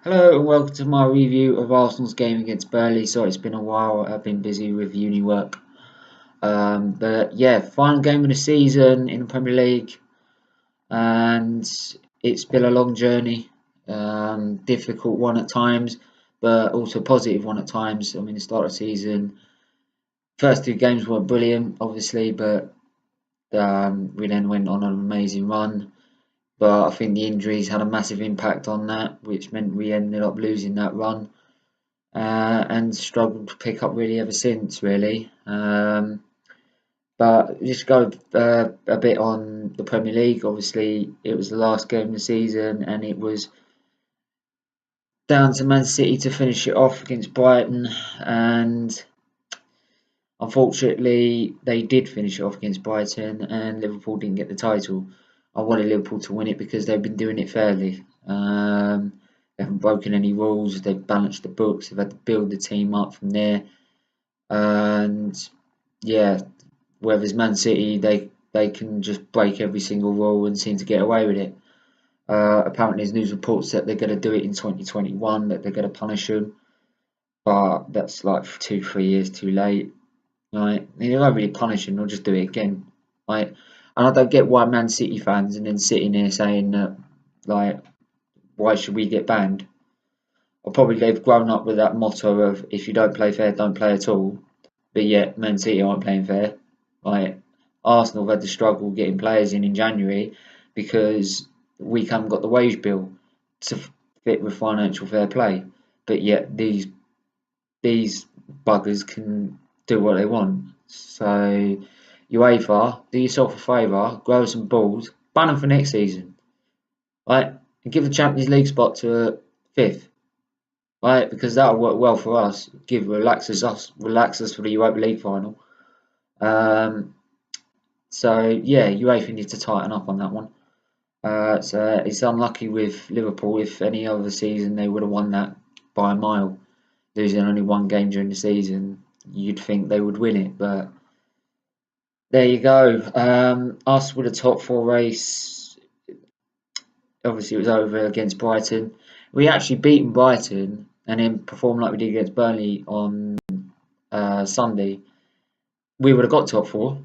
Hello and welcome to my review of Arsenal's game against Burnley. Sorry, it's been a while. I've been busy with uni work. But yeah, final game of the season in the Premier League, and it's been a long journey. Difficult one at times, but also positive one at times. I mean, the start of the season, first two games were brilliant, obviously, but we then went on an amazing run. But I think the injuries had a massive impact on that, which meant we ended up losing that run. And struggled to pick up really ever since, really. But just go a bit on the Premier League. Obviously, it was the last game of the season, and it was down to Man City to finish it off against Brighton. And unfortunately, they did finish it off against Brighton, and Liverpool didn't get the title. I wanted Liverpool to win it because they've been doing it fairly. They haven't broken any rules. They've balanced the books. They've had to build the team up from there. And yeah, whereas Man City, they can just break every single rule and seem to get away with it. Apparently, there's news reports that they're going to do it in 2021, that they're going to punish them, but that's like 2, 3 years too late. Right? They don't really punish them; they'll just do it again. Right? And I don't get why Man City fans and then sitting there saying that, like, why should we get banned? Or probably they've grown up with that motto of if you don't play fair, don't play at all. But yet Man City aren't playing fair. Like Arsenal have had to struggle getting players in January because we haven't got the wage bill to fit with financial fair play. But yet these buggers can do what they want. So UEFA, do yourself a favour, grow some balls, ban them for next season, right? And give the Champions League spot to a fifth, right? Because that'll work well for us. Relax us for the Europa League final. Um, so yeah, UEFA need to tighten up on that one. So it's unlucky with Liverpool. If any other season they would have won that by a mile, losing only one game during the season, you'd think they would win it. But there you go. Us with a top four race. Obviously, it was over against Brighton. We actually beaten Brighton and then performed like we did against Burnley on Sunday. We would have got top four.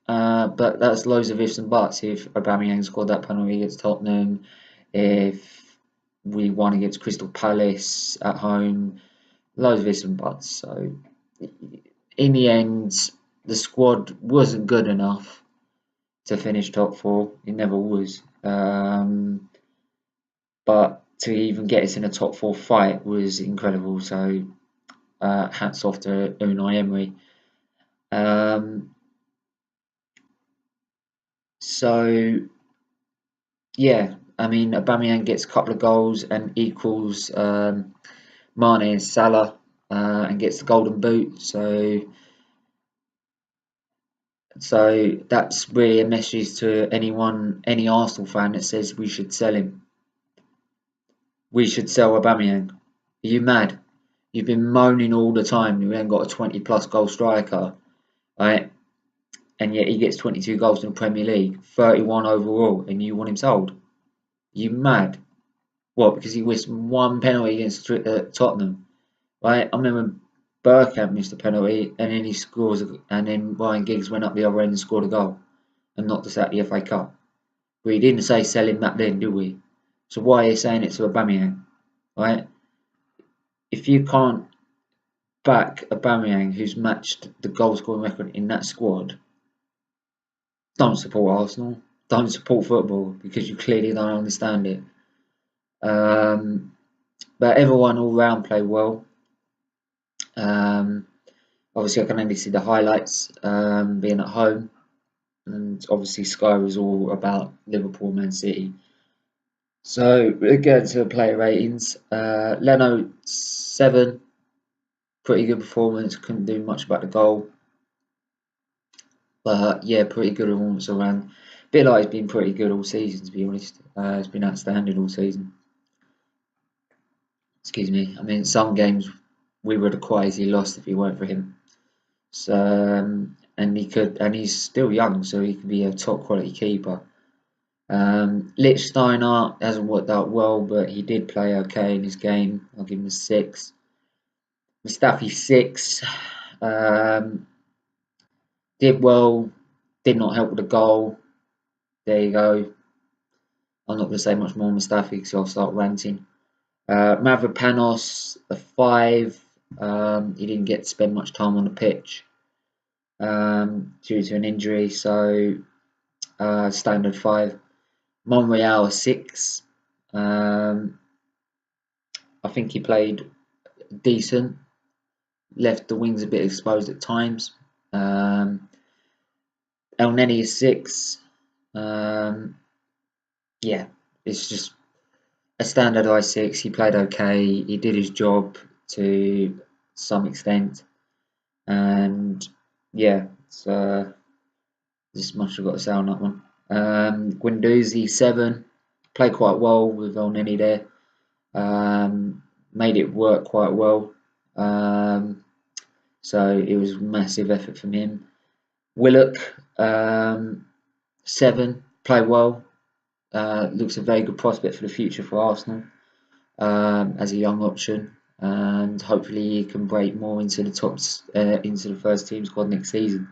But that's loads of ifs and buts. If Aubameyang scored that penalty against Tottenham, if we won against Crystal Palace at home, loads of ifs and buts. So in the end, the squad wasn't good enough to finish top four. It never was. But to even get us in a top four fight was incredible. So hats off to Unai Emery. So yeah, I mean, Aubameyang gets a couple of goals and equals Mane and Salah and gets the golden boot. So that's really a message to any Arsenal fan that says we should sell him. We should sell Aubameyang. Are you mad? You've been moaning all the time we haven't got a 20+ goal striker, right? And yet he gets 22 goals in the Premier League, 31 overall, and you want him sold? You mad? What? Because he missed one penalty against Tottenham, right? I remember Bergkamp missed a penalty, and then he scores, and then Ryan Giggs went up the other end and scored a goal, and knocked us out the FA Cup. We didn't say sell him back then, did we? So why are you saying it to Aubameyang, right? If you can't back Aubameyang, who's matched the goal scoring record in that squad, don't support Arsenal. Don't support football because you clearly don't understand it. But everyone all round played well. Obviously, I can only see the highlights being at home, and obviously Sky was all about Liverpool, Man City. So again to the player ratings, Leno 7, pretty good performance. Couldn't do much about the goal, but yeah, pretty good performance around. Bit like it's been pretty good all season, to be honest. It's been outstanding all season. Excuse me. I mean, some games we would have quite easily lost if it weren't for him. So and he's still young, so he could be a top quality keeper. Lichtsteiner hasn't worked out well, but he did play okay in his game. I'll give him a 6. Mustafi 6. Um, did well, did not help with the goal. There you go. I'm not going to say much more on Mustafi because I'll start ranting. Mavropanos, a 5. He didn't get to spend much time on the pitch due to an injury, so standard 5. Monreal, a 6. I think he played decent, left the wings a bit exposed at times. El Neni is 6. Yeah, it's just a standardised 6. He played okay. He did his job to some extent, and yeah, so this much I've got to say on that one. Guendouzi 7. Played quite well with El Neni there. Made it work quite well. So it was a massive effort from him. Willock 7. Played well. Looks a very good prospect for the future for Arsenal as a young option, and hopefully he can break more into the tops, into the first team squad next season.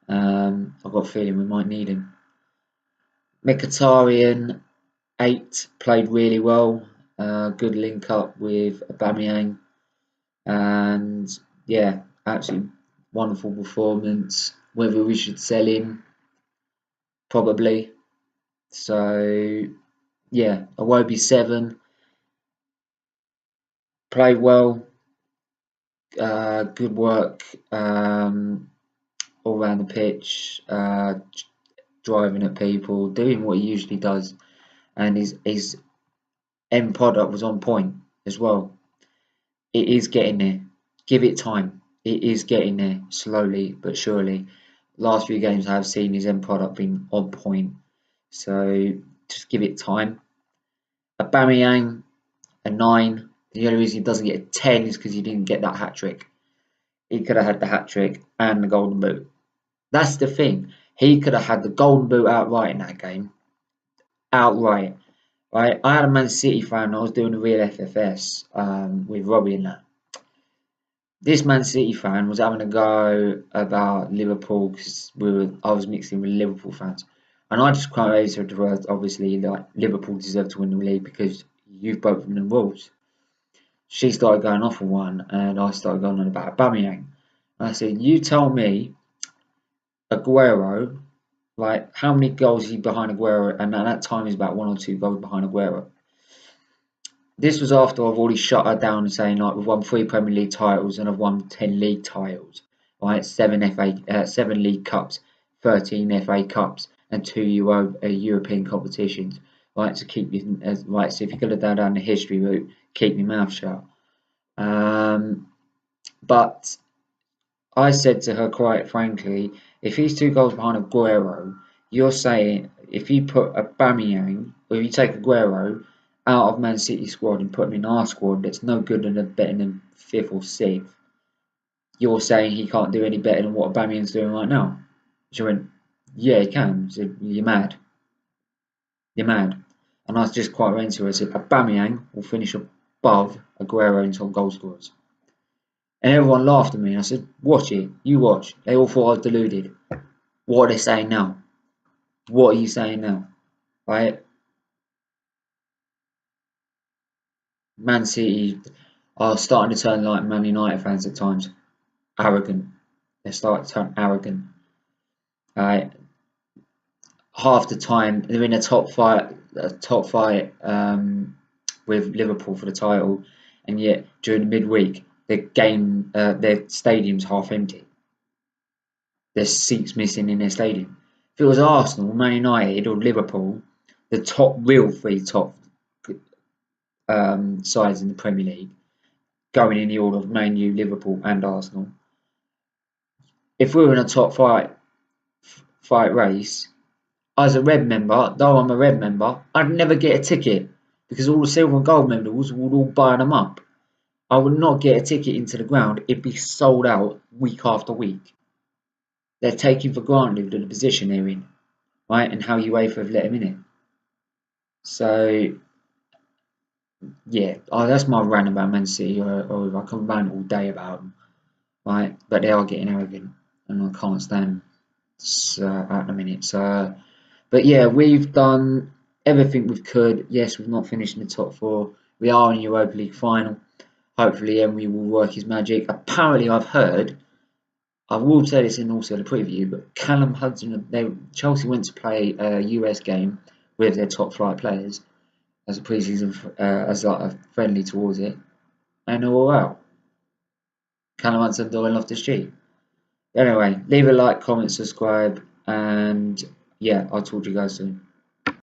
I've got a feeling we might need him. Mkhitaryan 8. Played really well. Good link up with Aubameyang, and yeah, absolutely wonderful performance. Whether we should sell him, probably. So yeah, Iwobi 7. Played well. Good work all around the pitch, driving at people, doing what he usually does, and his end product was on point as well. It is getting there. Give it time. It is getting there slowly but surely. Last few games I have seen his end product being on point, so just give it time. Aubameyang a 9. The only reason he doesn't get a 10 is because he didn't get that hat trick. He could have had the hat trick and the golden boot. That's the thing. He could have had the golden boot outright in that game. Outright. Right? I had a Man City fan. I was doing a real FFS with Robbie and that. This Man City fan was having a go about Liverpool because I was mixing with Liverpool fans. And I just quite raised the word, obviously, like Liverpool deserve to win the league because you've broken the rules. She started going off on one, and I started going on about Aubameyang. And I said, you tell me, Aguero, like how many goals is he behind Aguero? And at that time, he's about 1 or 2 goals behind Aguero. This was after I've already shut her down and saying like we've won 3 Premier League titles and I've won 10 league titles, right? 7 league cups, 13 FA Cups, and 2 European competitions, right? To keep you right. So if you're going to go down the history route, keep your mouth shut. But I said to her quite frankly, if he's 2 goals behind Aguero, you're saying if you put Aubameyang or if you take Aguero out of Man City squad and put him in our squad that's no good and better than 5th or 6th, you're saying he can't do any better than what Aubameyang's doing right now. She went, yeah, he can. So you're mad. You're mad. And I was just quite into it. I said, Aubameyang will finish above Aguero in top goal scorers. And everyone laughed at me. And I said, watch it. You watch. They all thought I was deluded. What are they saying now? What are you saying now? Right? Man City are starting to turn like Man United fans at times. Arrogant. They start to turn arrogant. Right? Half the time they're in a top fight with Liverpool for the title, and yet during the midweek their stadium's half empty. There's seats missing in their stadium. If it was Arsenal, Man United, or Liverpool, the real 3 top sides in the Premier League, going in the order of Man U, Liverpool, and Arsenal. If we were in a top fight race, as a red member, though I'm a red member, I'd never get a ticket because all the silver and gold members would all buy them up. I would not get a ticket into the ground. It'd be sold out week after week. They're taking for granted the position they're in. right? And how UEFA have let him in it. So yeah, that's my rant about Man City. Or I can rant all day about them, right? But they are getting arrogant, and I can't stand at the minute. So, but yeah, we've done everything we could. Yes, we've not finished in the top four. We are in Europa League final. Hopefully, Emery will work his magic. Apparently, I've heard. I will say this in also the preview, but Callum Hudson, Chelsea went to play a US game with their top flight players as a pre-season, as like a friendly towards it, and they're all out. Callum Hudson, Doyle Loftus-Cheek. Anyway, leave a like, comment, subscribe, and yeah, I'll talk to you guys soon.